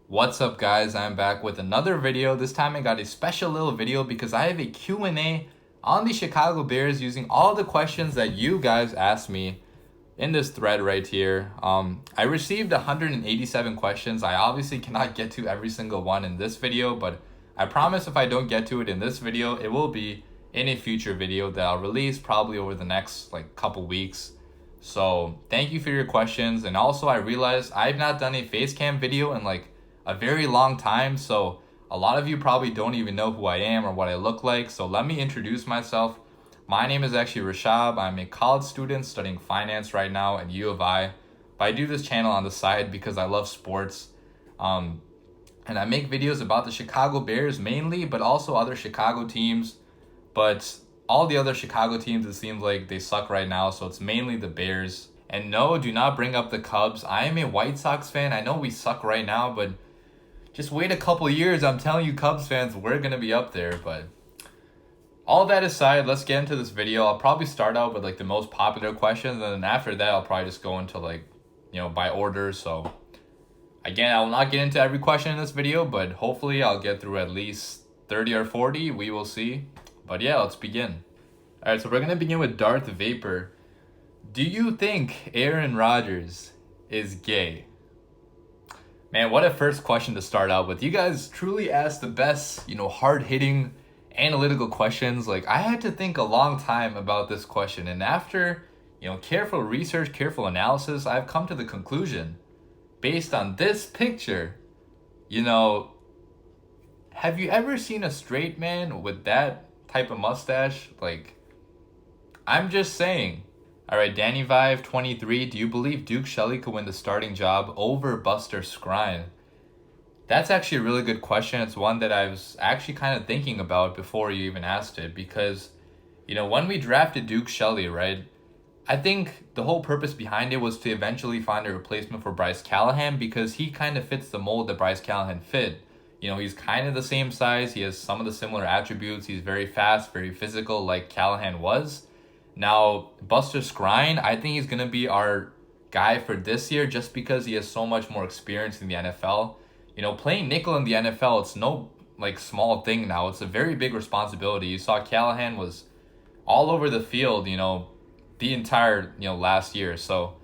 What's up guys, I'm back with another video. This time I got a special little video because I have a Q&A on the Chicago Bears using all the questions that you guys asked me in this thread right here. I received 187 questions. I obviously cannot get to every single one in this video, but I promise if I don't get to it in this video, it will be in a future video that I'll release probably over the next couple weeks. So thank you for your questions. And also I realized I've not done a face cam video in a very long time, so a lot of you probably don't even know who I am or what I look like. So let me introduce myself. My name is actually Rashab. I'm a college student studying finance right now at U of I, but I do this channel on the side because I love sports, and I make videos about the Chicago Bears mainly, but also other Chicago teams. But all the other Chicago teams, it seems like they suck right now, so it's mainly the Bears. And no, do not bring up the Cubs. I am a White Sox fan. I know we suck right now, but just wait a couple years. I'm telling you, Cubs fans, we're going to be up there. But all that aside, let's get into this video. I'll probably start out with the most popular questions, and then after that, I'll probably just go into by order. So again, I will not get into every question in this video, but hopefully I'll get through at least 30 or 40. We will see. But yeah, let's begin. All right, so we're going to begin with Darth Vapor. Do you think Aaron Rodgers is gay? Man, what a first question to start out with. You guys truly asked the best, hard-hitting, analytical questions. I had to think a long time about this question. And after, careful research, careful analysis, I've come to the conclusion, based on this picture, have you ever seen a straight man with that type of mustache? I'm just saying. All right, Danny Vive 23. Do you believe Duke Shelley could win the starting job over Buster Skrine? That's actually a really good question. It's one that I was actually kind of thinking about before you even asked it, because, when we drafted Duke Shelley, right, I think the whole purpose behind it was to eventually find a replacement for Bryce Callahan, because he kind of fits the mold that Bryce Callahan fit. He's kind of the same size. He has some of the similar attributes. He's very fast, very physical, like Callahan was. Now, Buster Skrine, I think he's going to be our guy for this year just because he has so much more experience in the NFL. Playing nickel in the NFL, it's no small thing now. It's a very big responsibility. You saw Callahan was all over the field, the entire, last year. So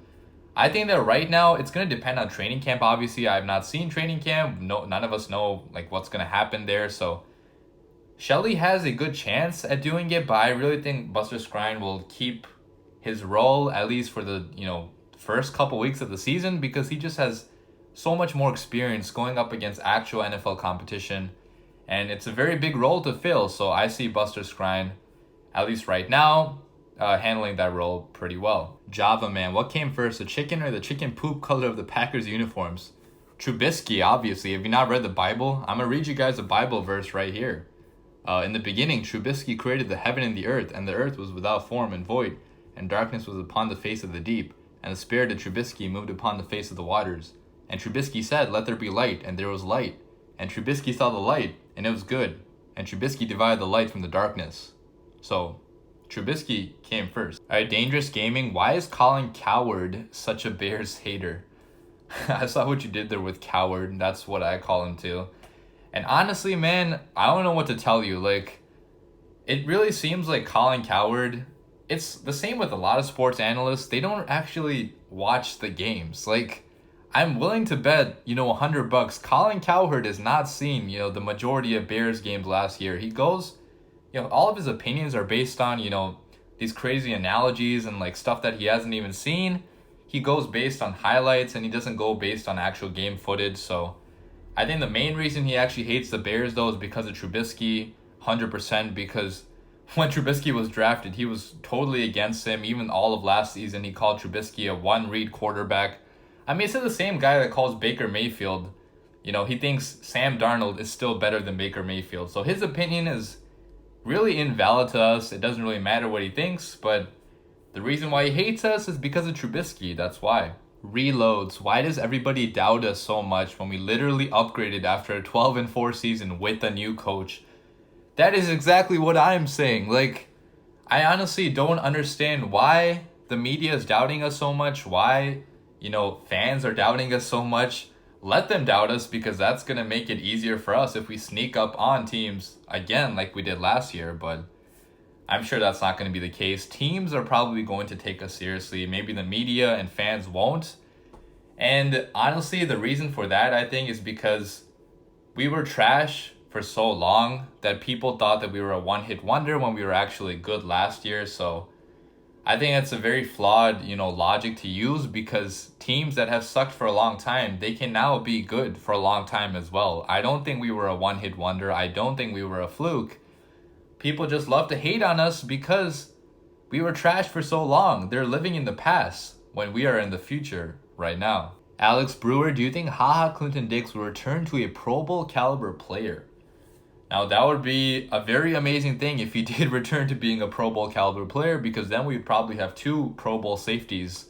I think that right now it's going to depend on training camp. Obviously, I have not seen training camp. No, none of us know what's going to happen there. So Shelley has a good chance at doing it, but I really think Buster Skrine will keep his role, at least for the, first couple weeks of the season, because he just has so much more experience going up against actual NFL competition, and it's a very big role to fill. So I see Buster Skrine, at least right now, handling that role pretty well. Java Man, what came first, the chicken or the chicken poop color of the Packers uniforms? Trubisky, obviously. Have you not read the Bible? I'm going to read you guys a Bible verse right here. In the beginning, Trubisky created the heaven and the earth was without form and void, and darkness was upon the face of the deep, and the spirit of Trubisky moved upon the face of the waters. And Trubisky said, let there be light, and there was light. And Trubisky saw the light, and it was good. And Trubisky divided the light from the darkness. So, Trubisky came first. All right, Dangerous Gaming, why is Colin Cowherd such a Bears hater? I saw what you did there with Cowherd. That's what I call him too. And honestly, man, I don't know what to tell you. It really seems like Colin Cowherd, it's the same with a lot of sports analysts. They don't actually watch the games. I'm willing to bet, $100 Colin Cowherd has not seen, the majority of Bears games last year. He goes, all of his opinions are based on, these crazy analogies and stuff that he hasn't even seen. He goes based on highlights, and he doesn't go based on actual game footage. So I think the main reason he actually hates the Bears, though, is because of Trubisky, 100%, because when Trubisky was drafted, he was totally against him. Even all of last season, he called Trubisky a one-read quarterback. I mean, it's the same guy that calls Baker Mayfield. He thinks Sam Darnold is still better than Baker Mayfield. So his opinion is really invalid to us. It doesn't really matter what he thinks, but the reason why he hates us is because of Trubisky. That's why. Reloads. Why does everybody doubt us so much when we literally upgraded after a 12-4 season with a new coach? That is exactly what I'm saying. I honestly don't understand why the media is doubting us so much, why, fans are doubting us so much. Let them doubt us because that's going to make it easier for us if we sneak up on teams again like we did last year. But I'm sure that's not going to be the case. Teams are probably going to take us seriously. Maybe the media and fans won't. And honestly, the reason for that, I think, is because we were trash for so long that people thought that we were a one-hit wonder when we were actually good last year. So I think that's a very flawed, logic to use, because teams that have sucked for a long time, they can now be good for a long time as well. I don't think we were a one-hit wonder. I don't think we were a fluke. People just love to hate on us because we were trash for so long. They're living in the past when we are in the future right now. Alex Brewer, do you think HaHa Clinton-Dix will return to a Pro Bowl caliber player? Now, that would be a very amazing thing if he did return to being a Pro Bowl caliber player, because then we'd probably have 2 Pro Bowl safeties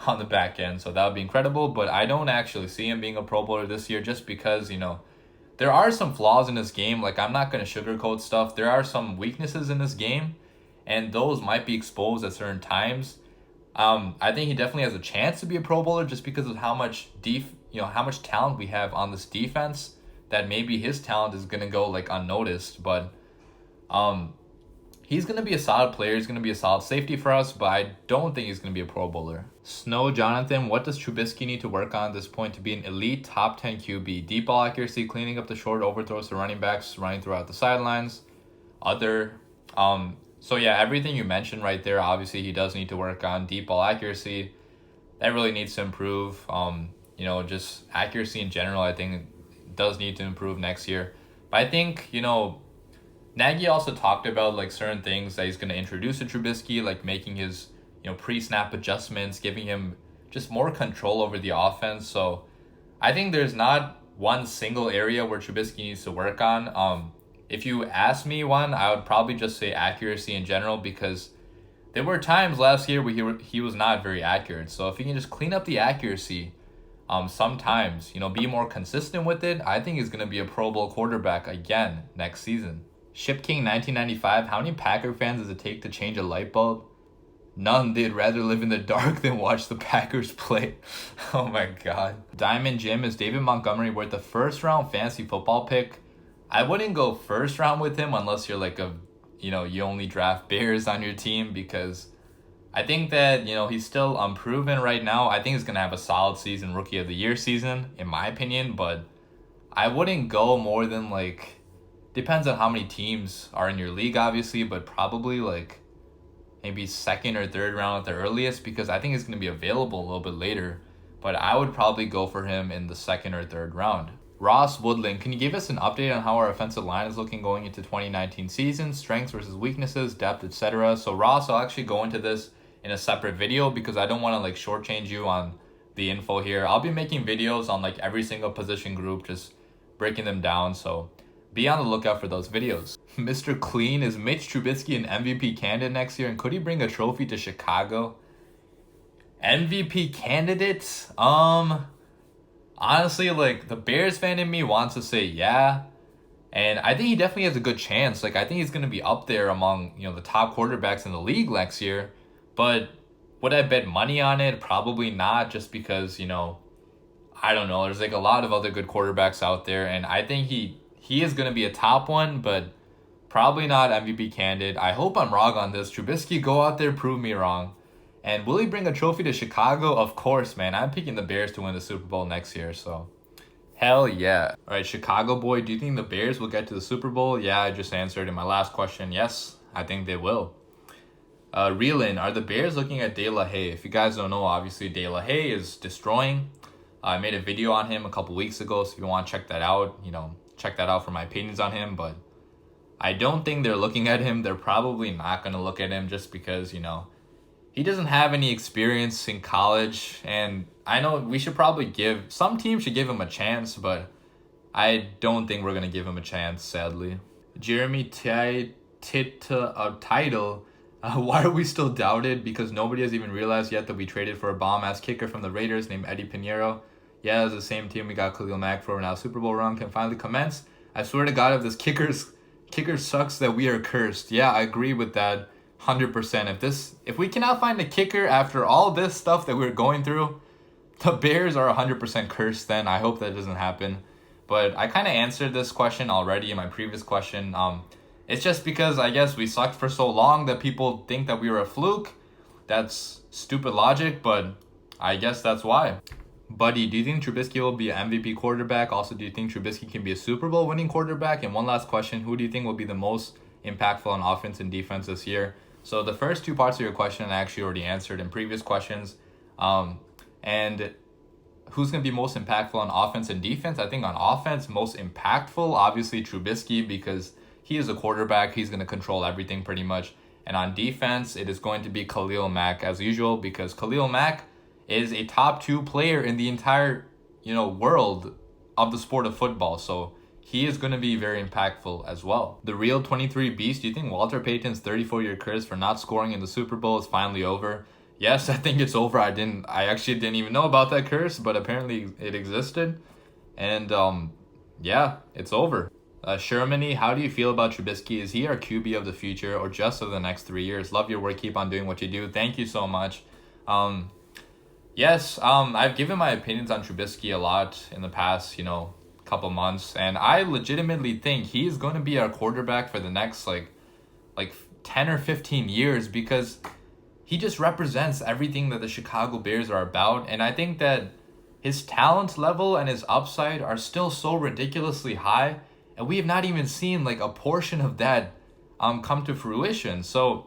on the back end. So that would be incredible. But I don't actually see him being a Pro Bowler this year just because, there are some flaws in this game. Like, I'm not going to sugarcoat stuff. There are some weaknesses in this game, and those might be exposed at certain times. I think he definitely has a chance to be a Pro Bowler just because of how much how much talent we have on this defense, that maybe his talent is gonna go like unnoticed. But he's gonna be a solid player. He's gonna be a solid safety for us, but I don't think he's gonna be a Pro Bowler. Snow Jonathan, what does Trubisky need to work on at this point to be an elite top 10 QB? Deep ball accuracy, cleaning up the short overthrows to running backs, running throughout the sidelines. So yeah, everything you mentioned right there, obviously he does need to work on deep ball accuracy. That really needs to improve. Just accuracy in general, I think does need to improve next year. But I think, Nagy also talked about like certain things that he's going to introduce to Trubisky, like making his, pre-snap adjustments, giving him just more control over the offense. So I think there's not one single area where Trubisky needs to work on. If you ask me one, I would probably just say accuracy in general, because there were times last year where he was not very accurate. So if he can just clean up the accuracy, sometimes, be more consistent with it, I think he's going to be a Pro Bowl quarterback again next season. Ship King 1995, how many Packer fans does it take to change a light bulb? None. They'd rather live in the dark than watch the Packers play. Oh my God. Diamond Jim, is David Montgomery worth a first round fantasy football pick? I wouldn't go first round with him unless you're like you only draft Bears on your team, because I think that, he's still unproven right now. I think he's going to have a solid season, Rookie of the Year season, in my opinion, but I wouldn't go more than depends on how many teams are in your league, obviously, but probably maybe second or third round at the earliest, because I think he's going to be available a little bit later, but I would probably go for him in the second or third round. Ross Woodland, can you give us an update on how our offensive line is looking going into 2019 season, strengths versus weaknesses, depth, etc.? So Ross, I'll actually go into this in a separate video because I don't want to shortchange you on the info here. I'll be making videos on every single position group, just breaking them down. So be on the lookout for those videos. Mr. Clean, is Mitch Trubisky an MVP candidate next year, and could he bring a trophy to Chicago? MVP candidate? Honestly, the Bears fan in me wants to say yeah. And I think he definitely has a good chance. I think he's going to be up there among, the top quarterbacks in the league next year. But would I bet money on it? Probably not, just because, I don't know. There's a lot of other good quarterbacks out there. And I think he is going to be a top one, but probably not MVP candidate. I hope I'm wrong on this. Trubisky, go out there, prove me wrong. And will he bring a trophy to Chicago? Of course, man. I'm picking the Bears to win the Super Bowl next year, so hell yeah. All right, Chicago boy, do you think the Bears will get to the Super Bowl? Yeah, I just answered in my last question. Yes, I think they will. Reelin, are the Bears looking at De La Haye? If you guys don't know, obviously De La Haye is destroying. I made a video on him a couple weeks ago, so if you want to check that out, check that out for my opinions on him. But I don't think they're looking at him. They're probably not going to look at him just because, he doesn't have any experience in college, and I know some teams should give him a chance, but I don't think we're going to give him a chance, sadly. Jeremy Title, why are we still doubted? Because nobody has even realized yet that we traded for a bomb-ass kicker from the Raiders named Eddie Pinheiro. Yeah, it's the same team we got Khalil Mack for, now Super Bowl run can finally commence. I swear to God, if this kicker sucks, that we are cursed. Yeah, I agree with that. 100%. If we cannot find a kicker after all this stuff that we're going through, the Bears are 100% cursed then. I hope that doesn't happen. But I kind of answered this question already in my previous question. It's just because I guess we sucked for so long that people think that we were a fluke. That's stupid logic, but I guess that's why. Buddy, do you think Trubisky will be an MVP quarterback? Also, do you think Trubisky can be a Super Bowl winning quarterback? And one last question, who do you think will be the most impactful on offense and defense this year? So the first two parts of your question I actually already answered in previous questions. And who's going to be most impactful on offense and defense? I think on offense, most impactful, obviously Trubisky, because he is a quarterback. He's going to control everything pretty much. And on defense, it is going to be Khalil Mack as usual, because Khalil Mack is a top 2 player in the entire, world of the sport of football. So he is going to be very impactful as well. The real 23 beast, do you think Walter Payton's 34-year curse for not scoring in the Super Bowl is finally over? Yes, I think it's over. I actually didn't even know about that curse, but apparently it existed. And yeah, it's over. Shermany, how do you feel about Trubisky? Is he our QB of the future or just of the next 3 years? Love your work. Keep on doing what you do. Thank you so much. Yes, I've given my opinions on Trubisky a lot in the past, couple months. And I legitimately think he's going to be our quarterback for the next like 10 or 15 years, because he just represents everything that the Chicago Bears are about. And I think that his talent level and his upside are still so ridiculously high. And we have not even seen a portion of that come to fruition. So,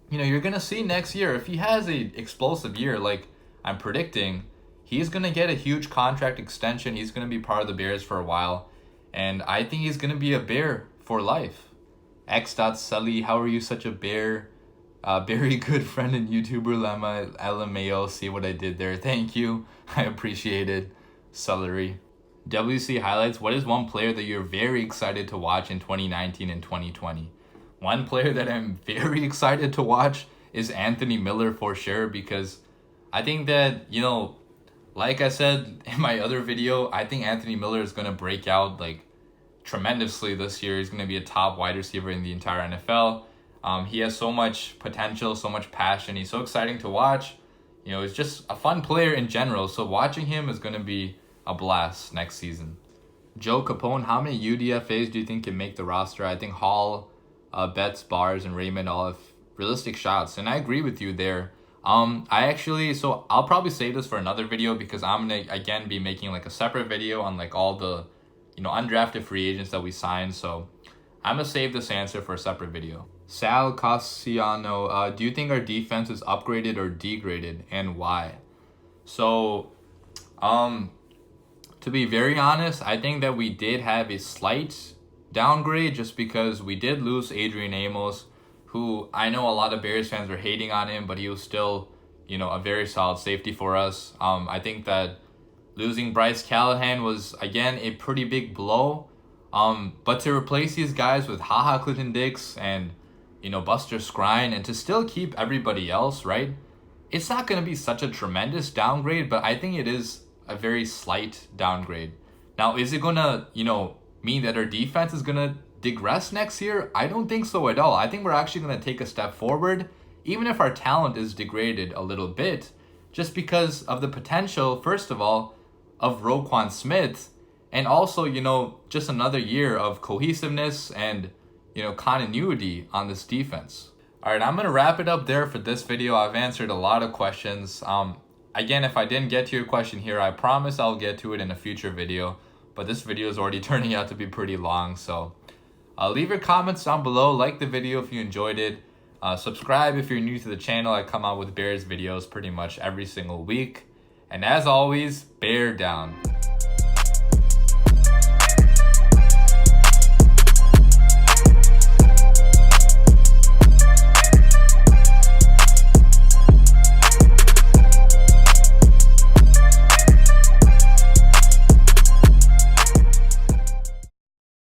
you're going to see next year, if he has a explosive year like I'm predicting, he's going to get a huge contract extension. He's going to be part of the Bears for a while. And I think he's going to be a Bear for life. X.Sully, how are you such a Bear? Very good friend and YouTuber, LMAO. See what I did there? Thank you. I appreciate it. Celery. WC highlights. What is one player that you're very excited to watch in 2019 and 2020? One player that I'm very excited to watch is Anthony Miller for sure, because I think that, like I said in my other video, I think Anthony Miller is going to break out tremendously this year. He's going to be a top wide receiver in the entire NFL. He has so much potential, so much passion. He's so exciting to watch. He's just a fun player in general. So watching him is going to be a blast next season. Joe Capone, how many UDFAs do you think can make the roster? I think Hall, Betts, Bars, and Raymond all have realistic shots. And I agree with you there. So I'll probably save this for another video, because I'm going to, again, be making a separate video on all the, undrafted free agents that we signed. So I'm going to save this answer for a separate video. Sal Cassiano, do you think our defense is upgraded or degraded, and why? So, to be very honest, I think that we did have a slight downgrade, just because we did lose Adrian Amos, who I know a lot of Bears fans were hating on him, but he was still, a very solid safety for us. I think that losing Bryce Callahan was, again, a pretty big blow. But to replace these guys with HaHa Clinton-Dix and, Buster Skrine, and to still keep everybody else, right? It's not going to be such a tremendous downgrade, but I think it is a very slight downgrade. Now, is it going to, mean that our defense is going to digress next year? I don't think so at all. I think we're actually going to take a step forward, even if our talent is degraded a little bit, just because of the potential, first of all, of Roquan Smith, and also, just another year of cohesiveness and, continuity on this defense. All right, I'm going to wrap it up there for this video. I've answered a lot of questions. Again, if I didn't get to your question here, I promise I'll get to it in a future video. But this video is already turning out to be pretty long, so leave your comments down below. Like the video if you enjoyed it. Subscribe if you're new to the channel. I come out with Bears videos pretty much every single week. And as always, bear down.